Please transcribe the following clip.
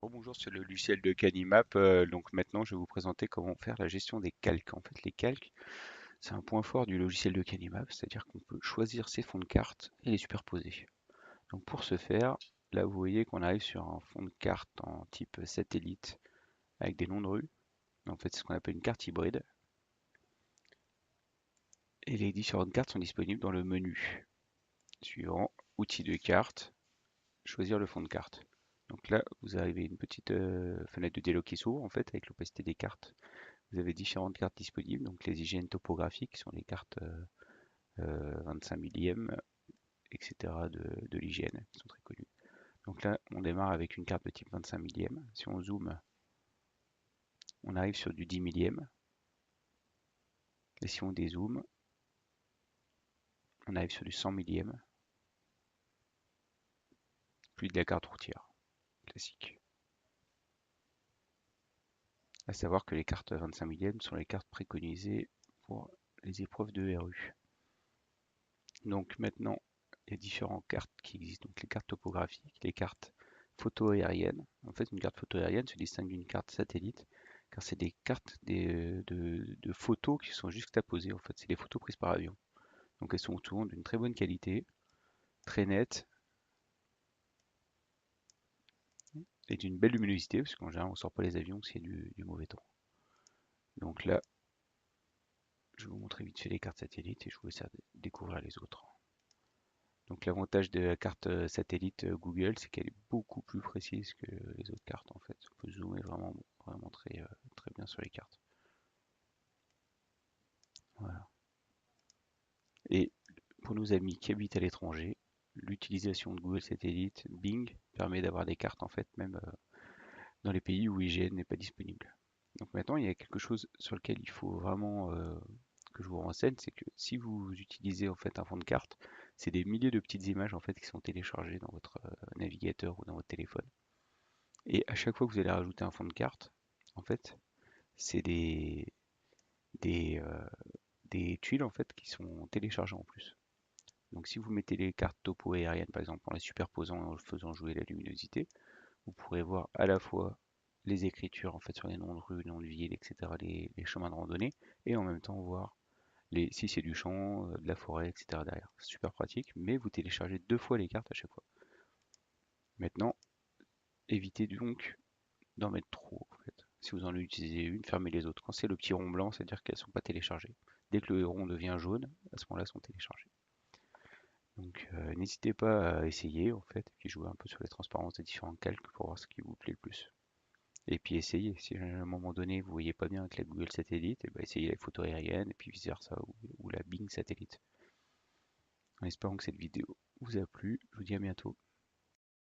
Bonjour, c'est le logiciel de Canimap. Donc maintenant, je vais vous présenter comment faire la gestion des calques. En fait, les calques, c'est un point fort du logiciel de Canimap, c'est-à-dire qu'on peut choisir ses fonds de carte et les superposer. Donc pour ce faire, là vous voyez qu'on arrive sur un fond de carte en type satellite avec des noms de rues. En fait, c'est ce qu'on appelle une carte hybride. Et les différentes cartes sont disponibles dans le menu suivant, outils de carte, choisir le fond de carte. Donc là, vous arrivez à une petite fenêtre de dialogue qui s'ouvre en fait avec l'opacité des cartes. Vous avez différentes cartes disponibles, donc les hygiènes topographiques qui sont les cartes 25 millième, etc. de l'hygiène, qui sont très connues. Donc là, on démarre avec une carte de type 25 millième. Si on zoome, on arrive sur du 10 millième. Et si on dézoome, on arrive sur du 100 millième, puis de la carte routière, classique. À savoir que les cartes 25 millième sont les cartes préconisées pour les épreuves de RU. Donc maintenant, il y a différentes cartes qui existent. Donc les cartes topographiques, les cartes photo aériennes. En fait, une carte photo aérienne se distingue d'une carte satellite, car c'est des cartes de photos qui sont juxtaposées. En fait, c'est des photos prises par avion. Donc elles sont souvent d'une très bonne qualité, très nettes et d'une belle luminosité, parce qu'en général, on ne sort pas les avions s'il y a du mauvais temps. Donc là, je vais vous montrer vite fait les cartes satellites et je vous laisse découvrir les autres. Donc l'avantage de la carte satellite Google, c'est qu'elle est beaucoup plus précise que les autres cartes en fait. On peut zoomer vraiment très bien sur les cartes. Voilà. Et pour nos amis qui habitent à l'étranger, l'utilisation de Google Satellite, Bing, permet d'avoir des cartes en fait même dans les pays où IGN n'est pas disponible. Donc maintenant, il y a quelque chose sur lequel il faut vraiment que je vous renseigne, c'est que si vous utilisez en fait un fond de carte, c'est des milliers de petites images en fait qui sont téléchargées dans votre navigateur ou dans votre téléphone. Et à chaque fois que vous allez rajouter un fond de carte, en fait, c'est des, euh, des tuiles en fait qui sont téléchargées en plus. Donc si vous mettez les cartes topo aériennes par exemple en les superposant et en faisant jouer la luminosité, vous pourrez voir à la fois les écritures en fait sur les noms de rues, noms de villes, etc., les chemins de randonnée, et en même temps voir si c'est du champ, de la forêt, etc. derrière. C'est super pratique, mais vous téléchargez deux fois les cartes à chaque fois. Maintenant, évitez donc d'en mettre trop en fait. Si vous en utilisez une, fermez les autres. Quand c'est le petit rond blanc, c'est-à-dire qu'elles ne sont pas téléchargées. Dès que le rond devient jaune, à ce moment-là, elles sont téléchargées. Donc n'hésitez pas à essayer en fait, et puis jouer un peu sur les transparences des différents calques pour voir ce qui vous plaît le plus. Et puis essayez, si à un moment donné vous voyez pas bien avec la Google Satellite, et ben essayez la photo aérienne et puis vice versa, ou la Bing Satellite. En espérant que cette vidéo vous a plu, je vous dis à bientôt.